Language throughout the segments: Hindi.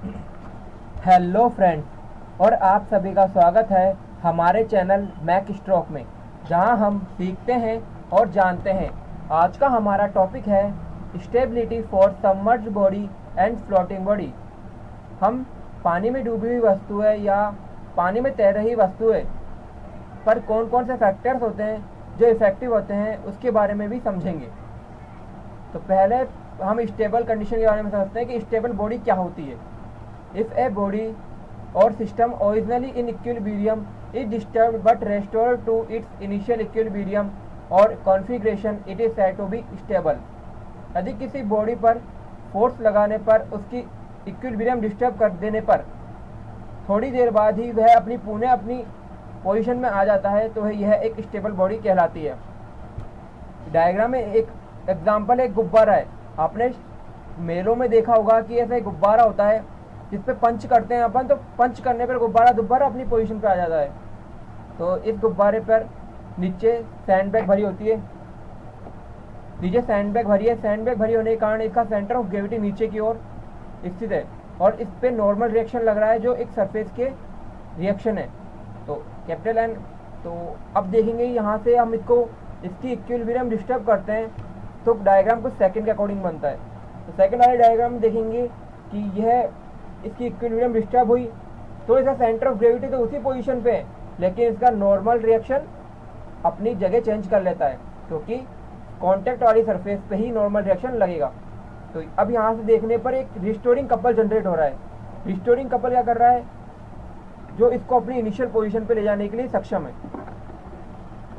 हेलो फ्रेंड्स, और आप सभी का स्वागत है हमारे चैनल मैक स्ट्रोक में, जहां हम सीखते हैं और जानते हैं। आज का हमारा टॉपिक है stability for submerged body and floating body. हम पानी में डूबी हुई वस्तुएं या पानी में तैर रही वस्तुएं पर कौन कौन से फैक्टर्स होते हैं जो इफ़ेक्टिव होते हैं उसके बारे में भी समझेंगे। तो पहले हम स्टेबल कंडीशन के बारे में समझते हैं कि स्टेबल बॉडी क्या होती है। If a body or system originally in equilibrium is disturbed but restored to its initial equilibrium or configuration, it is said to be stable. यदि किसी बॉडी पर फोर्स लगाने पर उसकी इक्विलिब्रियम डिस्टर्ब कर देने पर थोड़ी देर बाद ही वह अपनी पोजीशन में आ जाता है, तो यह एक स्टेबल बॉडी कहलाती है। डायग्राम में एक एग्जांपल एक गुब्बारा है। आपने मेलों में देखा होगा कि ऐसा एक गुब्बारा होता है जिस पे पंच करते हैं अपन, तो पंच करने पर दोबारा अपनी पोजीशन पे आ जाता है। तो इस गुब्बारे पर नीचे सैंडबैग भरी होती है, सैंडबैग भरी होने के कारण इसका सेंटर ऑफ ग्रेविटी नीचे की ओर स्थित है और इस पे नॉर्मल रिएक्शन लग रहा है जो एक सरफेस के रिएक्शन है, तो कैपिटल एन। तो अब देखेंगे यहाँ से हम इसकी इक्विलिब्रियम डिस्टर्ब करते हैं तो डायग्राम कुछ सेकंड के अकॉर्डिंग बनता है। तो सेकंड वाले डायग्राम में देखेंगे कि यह इसकी इक्विलिब्रियम डिस्टर्ब हुई तो इसका सेंटर ऑफ ग्रेविटी तो उसी पोजीशन पे है, लेकिन इसका नॉर्मल रिएक्शन अपनी जगह चेंज कर लेता है क्योंकि कांटेक्ट वाली सरफेस पे ही नॉर्मल रिएक्शन लगेगा। तो अब यहाँ से देखने पर एक रिस्टोरिंग कपल जनरेट हो रहा है। रिस्टोरिंग कपल क्या कर रहा है, जो इसको अपनी इनिशियल पोजीशन पे ले जाने के लिए सक्षम है।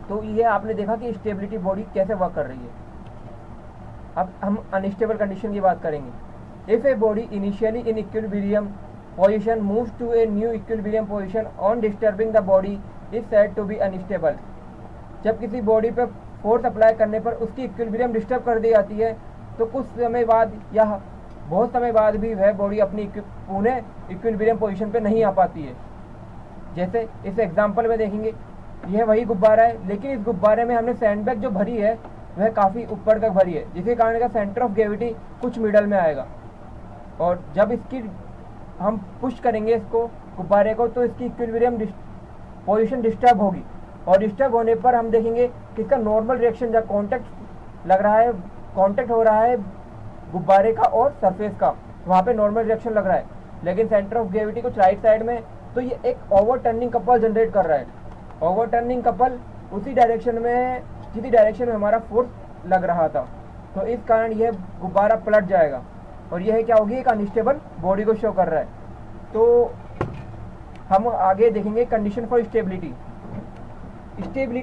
तो ये आपने देखा कि स्टेबिलिटी बॉडी कैसे वर्क कर रही है। अब हम अनस्टेबल कंडीशन की बात करेंगे। If a body initially in equilibrium position moves to a new equilibrium position on disturbing the body is said to be unstable. जब किसी बॉडी पर फोर्स अप्लाई करने पर उसकी इक्विलिब्रियम डिस्टर्ब कर दी जाती है तो कुछ समय बाद या बहुत समय बाद भी वह बॉडी अपनी पुणे इक्विलिब्रियम पोजीशन पे नहीं आ पाती है। जैसे इस एग्जांपल में देखेंगे, यह वही गुब्बारा है, लेकिन इस गुब्बारे में हमने सैंडबैग जो भरी है वह काफ़ी ऊपर तक भरी है, जिसके कारण का सेंटर ऑफ ग्रेविटी कुछ मिडल में आएगा। और जब इसकी हम पुश करेंगे इसको गुब्बारे को तो इसकी इक्विलिब्रियम पोजीशन डिस्टर्ब होगी और डिस्टर्ब होने पर हम देखेंगे कि इसका नॉर्मल रिएक्शन जब कांटेक्ट हो रहा है गुब्बारे का और सरफेस का, वहाँ पे नॉर्मल रिएक्शन लग रहा है, लेकिन सेंटर ऑफ ग्रेविटी कुछ राइट साइड में, तो ये एक ओवरटर्निंग कपल जनरेट कर रहा है। ओवरटर्निंग कपल उसी डायरेक्शन में जिस डायरेक्शन में हमारा फोर्स लग रहा था, तो इस कारण यह गुब्बारा पलट जाएगा और यह क्या होगी, एक अनस्टेबल बॉडी को शो कर रहा है। तो हम आगे देखेंगे कंडीशन फॉर स्टेबिलिटी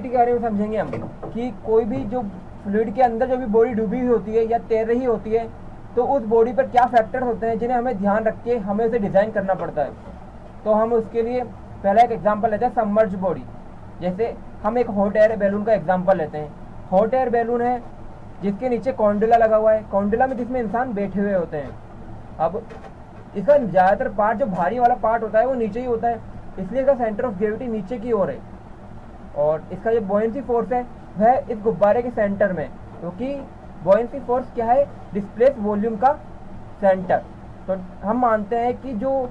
के बारे में समझेंगे हम कि कोई भी जो फ्लूइड के अंदर जो भी बॉडी डूबी हुई होती है या तैर रही होती है, तो उस बॉडी पर क्या फैक्टर्स होते हैं जिन्हें हमें ध्यान रख के हमें उसे डिज़ाइन करना पड़ता है। तो हम उसके लिए पहला एक एग्जाम्पल लेते हैं सबमर्ज बॉडी। जैसे हम एक हॉट एयर बैलून का एग्जाम्पल लेते हैं। हॉट एयर बैलून है जिसके नीचे कॉन्डुला लगा हुआ है, कॉन्डुला में जिसमें इंसान बैठे हुए होते हैं। अब इसका ज़्यादातर पार्ट जो भारी वाला पार्ट होता है वो नीचे ही होता है, इसलिए इसका सेंटर ऑफ ग्रेविटी नीचे की ओर है और इसका जो बॉयंसी फोर्स है वह इस गुब्बारे के सेंटर में, क्योंकि बॉयंसी फोर्स क्या है, डिस्प्लेस वॉल्यूम का सेंटर। तो हम मानते हैं कि जो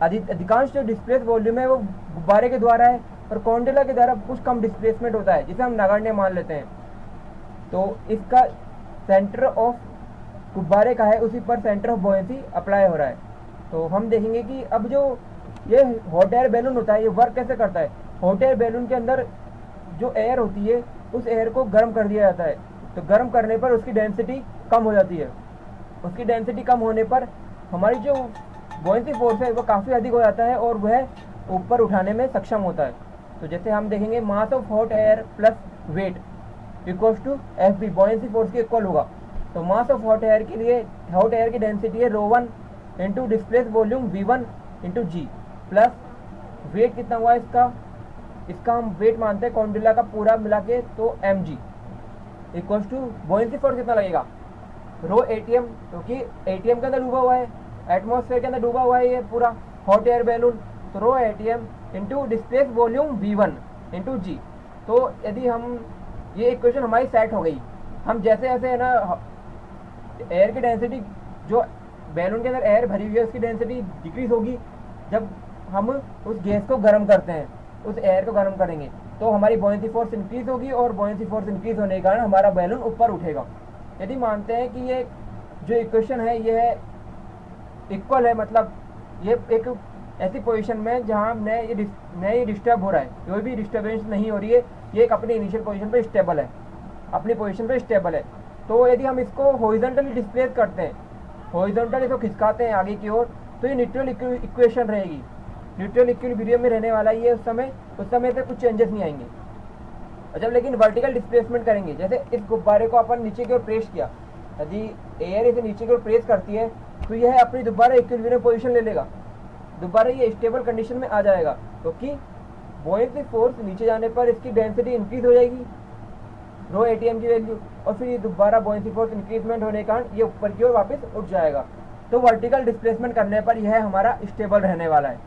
अधिकांश जो डिस्प्लेस वॉल्यूम है वो गुब्बारे के द्वारा है और कॉन्डुला के द्वारा कुछ कम डिस्प्लेसमेंट होता है, जिसे हम नगण्य मान लेते हैं। तो इसका सेंटर ऑफ गुब्बारे का है, उसी पर सेंटर ऑफ बॉयंसी अप्लाई हो रहा है। तो हम देखेंगे कि अब जो ये हॉट एयर बैलून होता है ये वर्क कैसे करता है। हॉट एयर बैलून के अंदर जो एयर होती है उस एयर को गर्म कर दिया जाता है, तो गर्म करने पर उसकी डेंसिटी कम हो जाती है। उसकी डेंसिटी कम होने पर हमारी जो बॉयंसी फोर्स है वो काफ़ी अधिक हो जाता है और वह ऊपर उठाने में सक्षम होता है। तो जैसे हम देखेंगे mass of hot air plus weight equals to F B, buoyancy force के इक्वल होगा। तो मास ऑफ हॉट एयर के लिए हॉट एयर की डेंसिटी है ρ1 into displace volume v1 into g, plus weight कितना हुआ इसका हम वेट मानते हैं कॉन्डुला का पूरा मिला के, तो mg equals to buoyancy force कितना लगेगा ρAtm, क्योंकि एटीएम के अंदर डूबा हुआ है, एटमॉस्फेयर के अंदर डूबा हुआ है ये पूरा हॉट एयर बैलून, तो ρAtm into displace volume v1 into g. तो यदि हम ये इक्वेशन हमारी सेट हो गई, हम जैसे जैसे है ना एयर की डेंसिटी जो बैलून के अंदर एयर भरी हुई है उसकी डेंसिटी डिक्रीज होगी। जब हम उस गैस को गर्म करते हैं, उस एयर को गर्म करेंगे, तो हमारी बॉयंसी फोर्स इंक्रीज होगी और बॉयंसी फोर्स इंक्रीज होने के कारण हमारा बैलून ऊपर उठेगा। यदि मानते हैं कि ये जो इक्वेशन है ये इक्वल है, मतलब ये एक ऐसी पोजीशन में जहाँ न ये डिस्टर्ब हो रहा है, कोई भी डिस्टर्बेंस नहीं हो रही है, ये एक अपनी इनिशियल पोजीशन पे स्टेबल है, अपनी पोजीशन पे स्टेबल है। तो यदि हम इसको हॉरिजॉन्टली डिस्प्लेस करते हैं, हॉरिजॉन्टली इसको खिसकाते हैं आगे की ओर, तो ये न्यूट्रल इक्वेशन रहेगी, न्यूट्रल इक्विलिब्रियम में रहने वाला ये उस समय से कुछ चेंजेस नहीं आएंगे। और जब लेकिन वर्टिकल डिस्प्लेसमेंट करेंगे, जैसे इस गुब्बारे को अपन नीचे की ओर प्रेस किया, यदि एयर इसे नीचे की ओर प्रेस करती है तो यह अपनी दोबारा इक्विलिब्रियम पोजीशन ले लेगा, दोबारा ये स्टेबल कंडीशन में आ जाएगा, क्योंकि बॉयंसी फोर्स नीचे जाने पर इसकी डेंसिटी इंक्रीज हो जाएगी, रो एटीएम की वैल्यू, और फिर ये दोबारा बॉयंसी फोर्स इंक्रीजमेंट होने के कारण ये ऊपर की ओर वापस उठ जाएगा। तो वर्टिकल डिस्प्लेसमेंट करने पर यह हमारा स्टेबल रहने वाला है।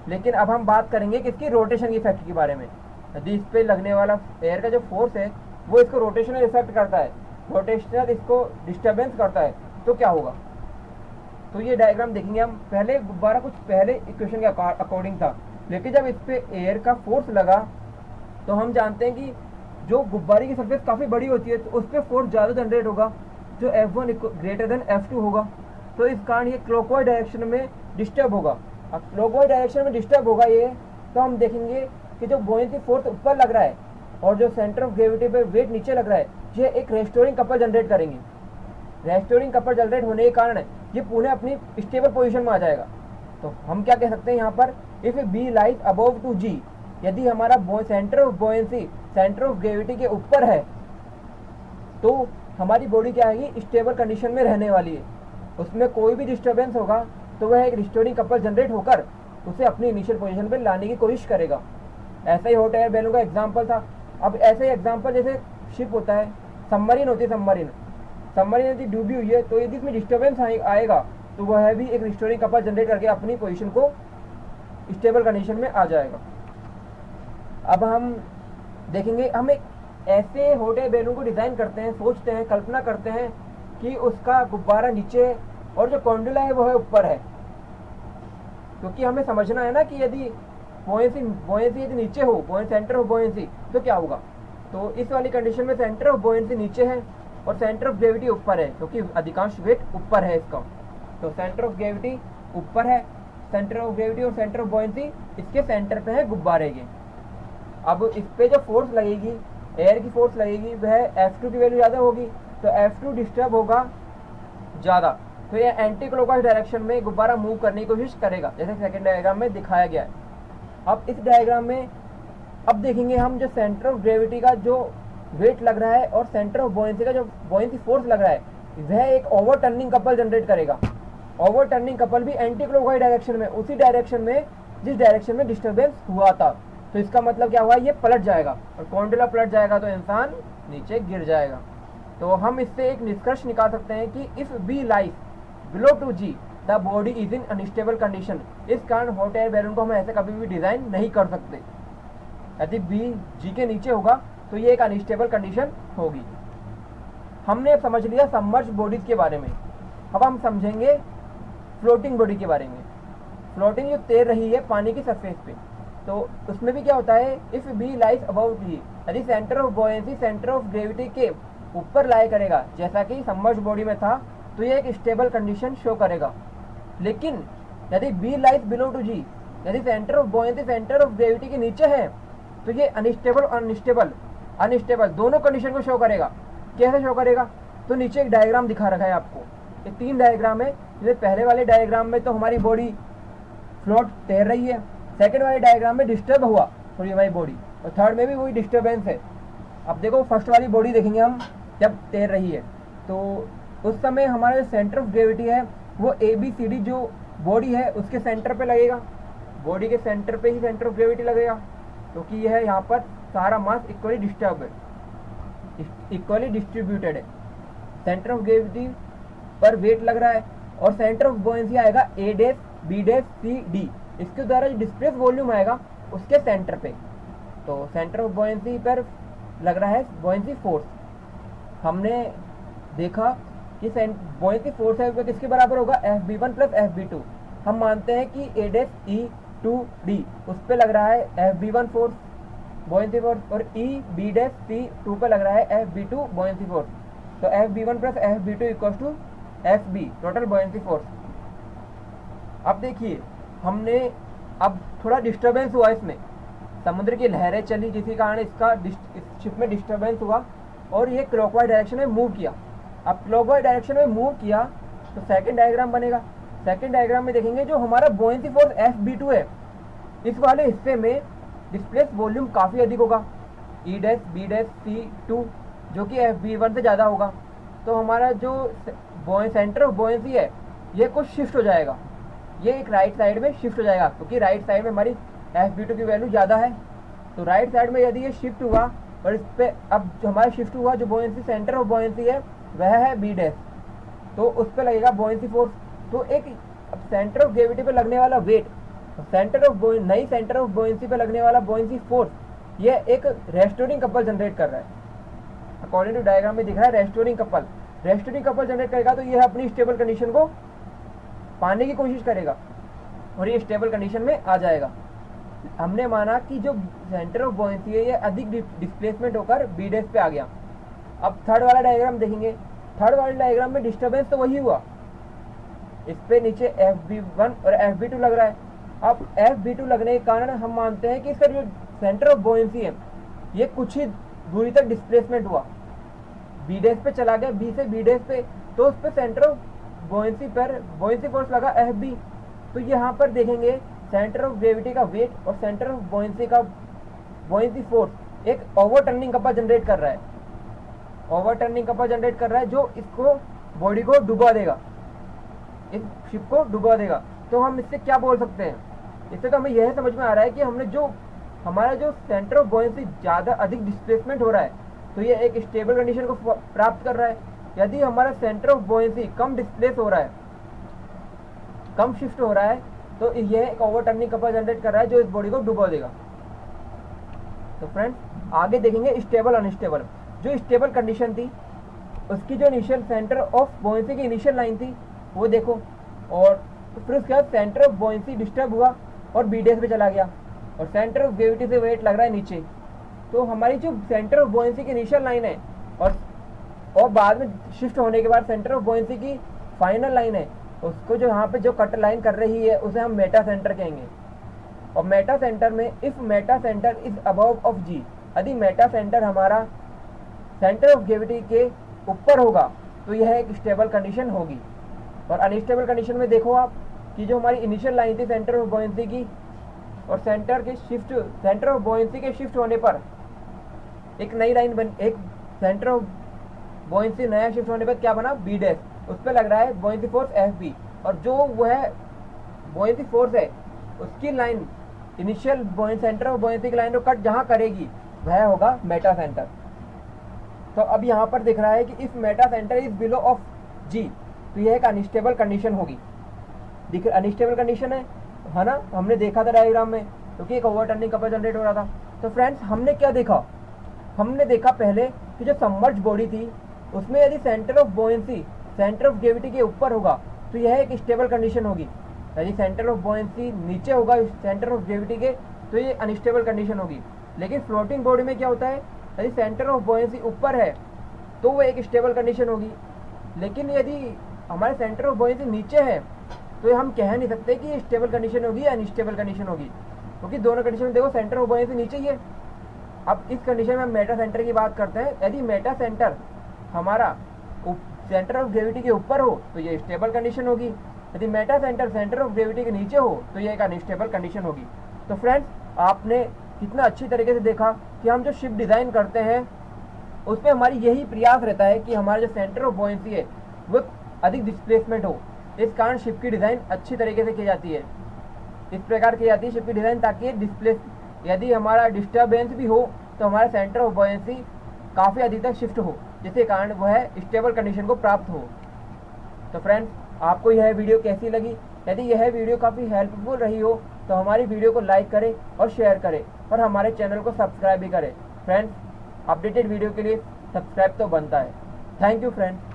लेकिन अब हम बात करेंगे किसकी, रोटेशन की इफेक्ट के बारे में। यदि इस पे लगने वाला एयर का जो फोर्स है वो इसको रोटेशनल इफेक्ट करता है, रोटेशनल इसको डिस्टर्बेंस करता है, तो क्या होगा। तो ये डायग्राम देखेंगे हम। पहले गुब्बारा कुछ पहले इक्वेशन के अकॉर्डिंग था, लेकिन जब इस पे एयर का फोर्स लगा तो हम जानते हैं कि जो गुब्बारे की सरफेस काफ़ी बड़ी होती है तो उस पर फोर्स ज़्यादा जनरेट होगा, जो F1 ग्रेटर देन F2 होगा। तो इस कारण ये क्लॉकवाइज डायरेक्शन में डिस्टर्ब होगा। अब क्लॉकवाइज डायरेक्शन में डिस्टर्ब होगा ये, तो हम देखेंगे कि जो बॉयंसी फोर्स ऊपर लग रहा है और जो सेंटर ऑफ ग्रेविटी पे वेट नीचे लग रहा है, ये एक रेस्टोरिंग कपल जनरेट करेंगे। रेस्टोरिंग कपल जनरेट होने के कारण ये पुनः अपनी स्टेबल पोजीशन में आ जाएगा। तो हम क्या कह सकते हैं यहाँ पर, if B lies above to G, यदि हमारा centre of buoyancy centre of gravity के ऊपर है तो हमारी बॉडी क्या आएगी, स्टेबल कंडीशन में रहने वाली है। उसमें कोई भी डिस्टर्बेंस होगा तो वह एक रिस्टोरिंग कपल जनरेट होकर उसे अपनी इनिशियल पोजीशन पर लाने की कोशिश करेगा। ऐसा ही हॉट एयर बैलून का एग्जाम्पल था। अब ऐसे ही एग्जाम्पल जैसे शिप होता है, सबमरीन होती है, सबमरीन यदि डूबी हुई है तो यदि इसमें डिस्टर्बेंस आएगा तो वह भी एक रिस्टोरिंग कपल जनरेट करके अपनी पोजीशन को स्टेबल कंडीशन में आ जाएगा। अब हम देखेंगे, हम एक ऐसे हॉट एयर बैलून को डिज़ाइन करते हैं, सोचते हैं, कल्पना करते हैं कि उसका गुब्बारा नीचे और जो कॉन्डुला है वो है ऊपर है, क्योंकि हमें समझना है ना कि यदि बॉयंसी यदि नीचे हो, सेंटर ऑफ बॉयंसी, तो क्या होगा। तो इस वाली कंडीशन में सेंटर ऑफ बॉयंसी नीचे है और सेंटर ऑफ ग्रेविटी ऊपर है, क्योंकि अधिकांश वेट ऊपर है इसका। तो सेंटर ऑफ ग्रेविटी ऊपर है, सेंटर ऑफ ग्रेविटी और सेंटर ऑफ बॉयंसी इसके सेंटर पे है गुब्बारे के। अब इस पे जो फोर्स लगेगी, एयर की फोर्स लगेगी, वह F2 की वैल्यू ज़्यादा होगी, तो F2 डिस्टर्ब होगा ज़्यादा, तो यह एंटी क्लॉकवाइज डायरेक्शन में गुब्बारा मूव करने की कोशिश करेगा, जैसे सेकंड डायग्राम में दिखाया गया है। अब इस डायग्राम में अब देखेंगे हम जो सेंटर ऑफ ग्रेविटी का जो वेट लग रहा है और सेंटर ऑफ बॉयंसी का जो बॉयंसी फोर्स लग रहा है, वह एक ओवर टर्निंग कपल जनरेट करेगा। ओवर टर्निंग कपल भी एंटी क्लॉकवाइज डायरेक्शन में, उसी डायरेक्शन में जिस डायरेक्शन में डिस्टर्बेंस हुआ था। तो इसका मतलब क्या हुआ, ये पलट जाएगा, और कॉन्डुला पलट जाएगा तो इंसान नीचे गिर जाएगा। तो हम इससे एक निष्कर्ष निकाल सकते हैं कि if B lies below to G the body is in unstable condition. इस कारण हॉट एयर बैलून को हम ऐसे कभी भी डिज़ाइन नहीं कर सकते। यदि बी जी के नीचे होगा तो ये एक अनस्टेबल कंडीशन होगी। हमने समझ लिया सबमर्ज बॉडीज के बारे में। अब हम समझेंगे फ्लोटिंग बॉडी के बारे में। फ्लोटिंग जो तैर रही है पानी की सरफेस पे, तो उसमें भी क्या होता है, इफ बी लाइज अबाउट जी, यदि centre of buoyancy centre of gravity के ऊपर लाई करेगा, जैसा कि सबमर्ज बॉडी में था, तो ये एक स्टेबल कंडीशन शो करेगा। लेकिन यदि B lies below to G, यदि centre of buoyancy centre of gravity के नीचे है, तो ये अनस्टेबल अनस्टेबल दोनों कंडीशन को शो करेगा। कैसे शो करेगा, तो नीचे एक डायग्राम दिखा रखा है आपको, ये 3 डायग्राम है। जैसे पहले वाले डायग्राम में तो हमारी बॉडी फ्लोट तैर रही है, सेकंड वाले डायग्राम में डिस्टर्ब हुआ थोड़ी हमारी बॉडी, और थर्ड में भी वही डिस्टर्बेंस है। अब देखो फर्स्ट वाली बॉडी देखेंगे हम, जब तैर रही है तो उस समय हमारा जो सेंटर ऑफ ग्रेविटी है वो ABCD जो बॉडी है उसके सेंटर पे लगेगा, बॉडी के सेंटर पे ही सेंटर ऑफ ग्रेविटी लगेगा, क्योंकि यह यहाँ पर सारा मास इक्वली डिस्टर्ब है, इक्वली डिस्ट्रीब्यूटेड है। सेंटर ऑफ ग्रेविटी पर वेट लग रहा है और सेंटर ऑफ बॉयंसी आएगा A dash B dash C D, इसके द्वारा जो डिस्प्लेस वॉल्यूम आएगा उसके सेंटर पे। तो सेंटर ऑफ बॉयंसी पर लग रहा है बॉयंसी फोर्स। हमने देखा कि बॉयंसी फोर्स है वो किसके बराबर होगा, Fb1 प्लस Fb2। हम मानते हैं कि A'(E2D) उस पर लग रहा है Fb1 फोर्स बॉयंसी फोर्स और E(B'(C2) पे लग रहा है Fb2 बॉयंसी फोर्स। तो Fb1 plus Fb2 equals to Fb total buoyancy force. अब देखिए हमने अब थोड़ा डिस्टर्बेंस हुआ, इसमें समुद्र की लहरें चली जिसके कारण इसका इस शिप में डिस्टर्बेंस हुआ और ये क्लॉकवाइज डायरेक्शन में मूव किया। अब क्लॉकवाइज डायरेक्शन में मूव किया तो सेकंड डायग्राम बनेगा। सेकंड डायग्राम में देखेंगे जो हमारा बॉयंसी फोर्स Fb2 है, इस वाले हिस्से में डिस्प्लेस वॉल्यूम काफ़ी अधिक होगा, E'(B'(C2) जो कि Fb1 से ज़्यादा होगा। तो हमारा जो सेंटर ऑफ बॉयंसी है ये कुछ शिफ्ट हो जाएगा, ये एक राइट साइड में शिफ्ट हो जाएगा क्योंकि राइट साइड में हमारी Fb2 की वैल्यू ज़्यादा है। तो राइट साइड में यदि ये शिफ्ट हुआ और इस पर अब जो हमारा शिफ्ट हुआ जो बॉयंसी सेंटर ऑफ बॉयंसी है वह है B', तो उस पर लगेगा बॉयंसी फोर्स। तो एक सेंटर ऑफ ग्रेविटी पे लगने वाला वेट, नई सेंटर ऑफ बॉयंसी पे लगने वाला बॉयंसी फोर्स, ये एक रेस्टोरिंग कपल जनरेट कर रहा है। अकॉर्डिंग टू डायग्राम में दिख रहा है रेस्टोरिंग कपल जनरेट करेगा, तो ये अपनी स्टेबल कंडीशन को पाने की कोशिश करेगा और ये स्टेबल कंडीशन में आ जाएगा। हमने माना कि जो सेंटर ऑफ बॉयंसी है ये अधिक डिस्प्लेसमेंट होकर B' पे आ गया। अब थर्ड वाला डायग्राम देखेंगे, थर्ड वाले डायग्राम में डिस्टर्बेंस तो वही हुआ, इस पे नीचे Fb1 और Fb2 लग रहा है। अब Fb2 लगने के कारण हम मानते हैं कि इसका जो सेंटर ऑफ बॉयंसी है ये कुछ ही दूरी तक डिस्प्लेसमेंट हुआ, B' पे चला गया, B से B' पे, तो उस पर सेंटर ऑफ बॉयंसी पर बॉयंसी फोर्स लगा Fb। तो यहाँ पर देखेंगे सेंटर ऑफ ग्रेविटी का वेट और सेंटर ऑफ बॉयंसी फोर्स एक ओवरटर्निंग कपल जनरेट कर रहा है, जो इसको बॉडी को डुबा देगा, इस शिप को डुबा देगा। तो हम इससे क्या बोल सकते हैं, इससे तो हमें यह समझ में आ रहा है कि हमने हमारा जो सेंटर ऑफ बॉयंसी ज़्यादा अधिक डिस्प्लेसमेंट हो रहा है तो ये एक स्टेबल कंडीशन को प्राप्त कर रहा है। यदि हमारा centre of buoyancy come displace हो रहा है, कम शिफ्ट हो रहा है, तो यह एक ओवरटर्निंग कपल जनरेट कर रहा है जो इस बॉडी को डुबा देगा। तो फ्रेंड्स आगे देखेंगे स्टेबल अनस्टेबल। जो स्टेबल कंडीशन थी उसकी जो इनिशियल सेंटर ऑफ बॉयंसी की इनिशियल लाइन थी वो देखो, और फिर उसके बाद सेंटर ऑफ बॉयंसी डिस्टर्ब हुआ और B' पे चला गया और सेंटर ऑफ ग्रेविटी से वेट लग रहा है नीचे। तो हमारी जो सेंटर ऑफ बॉयंसी की इनिशियल लाइन है और बाद में शिफ्ट होने के बाद सेंटर ऑफ बॉयंसी की फाइनल लाइन है, उसको जो यहाँ पे जो कट लाइन कर रही है उसे हम मेटा सेंटर कहेंगे। और मेटा सेंटर में if Meta centre is above of G, यदि मेटा सेंटर हमारा सेंटर ऑफ ग्रेविटी के ऊपर होगा तो यह एक स्टेबल कंडीशन होगी। और अनस्टेबल कंडीशन में देखो आप कि जो हमारी इनिशियल लाइन थी सेंटर ऑफ बॉयंसी की और सेंटर ऑफ बॉयंसी के शिफ्ट होने पर एक नई लाइन एक सेंटर ऑफ बॉयंसी नया शिफ्ट होने पर क्या बना, B', उस पर लग रहा है बॉयंसी फोर्स Fb, और जो वह बॉयंसी फोर्स है उसकी line initial centre of buoyancy की लाइन को कट जहाँ करेगी वह होगा मेटा सेंटर। तो अब यहाँ पर दिख रहा है कि if Meta centre is below of G, तो यह एक अनस्टेबल कंडीशन होगी। अनस्टेबल कंडीशन है ना, हमने देखा था डायग्राम में, क्योंकि एक ओवरटर्निंग कपल जनरेट हो रहा था। तो फ्रेंड्स हमने क्या देखा, हमने देखा पहले कि जो सबमर्ज बॉडी थी उसमें यदि centre of buoyancy centre of gravity के ऊपर होगा तो यह एक स्टेबल कंडीशन होगी। यदि सेंटर ऑफ बॉयंसी नीचे होगा सेंटर ऑफ ग्रेविटी के तो ये अनस्टेबल कंडीशन होगी। लेकिन फ्लोटिंग बॉडी में क्या होता है, यदि सेंटर ऑफ बॉयंसी ऊपर है तो वो एक स्टेबल कंडीशन होगी। लेकिन यदि हमारे सेंटर ऑफ बॉयंसी नीचे है तो हम कह नहीं सकते कि ये स्टेबल कंडीशन होगी या अनस्टेबल कंडीशन होगी, क्योंकि दोनों कंडीशन में देखो सेंटर ऑफ बॉयंसी नीचे ही है। अब इस कंडीशन में हम मेटा सेंटर की बात करते हैं। यदि मेटा सेंटर हमारा सेंटर ऑफ ग्रेविटी के ऊपर हो तो ये स्टेबल कंडीशन होगी, यदि मेटा सेंटर ऑफ ग्रेविटी के नीचे हो तो ये एक अनस्टेबल कंडीशन होगी। तो फ्रेंड्स आपने कितना अच्छी तरीके से देखा कि हम जो शिप डिज़ाइन करते हैं उसमें हमारी यही प्रयास रहता है कि हमारा जो सेंटर ऑफ बॉयंसी है वो अधिक डिस्प्लेसमेंट हो। इस कारण शिप की डिज़ाइन अच्छी तरीके से की जाती है, इस प्रकार की जाती है शिप की डिज़ाइन, ताकि यदि हमारा डिस्टर्बेंस भी हो तो हमारा सेंटर ऑफ बॉयंसी काफ़ी अधिक तक शिफ्ट हो, जिसके कारण वह स्टेबल कंडीशन को प्राप्त हो। तो फ्रेंड्स आपको यह वीडियो कैसी लगी, यदि यह वीडियो काफ़ी हेल्पफुल रही हो तो हमारी वीडियो को लाइक करें और शेयर करें और हमारे चैनल को सब्सक्राइब भी करें। फ्रेंड्स अपडेटेड वीडियो के लिए सब्सक्राइब तो बनता है। Thank you friends.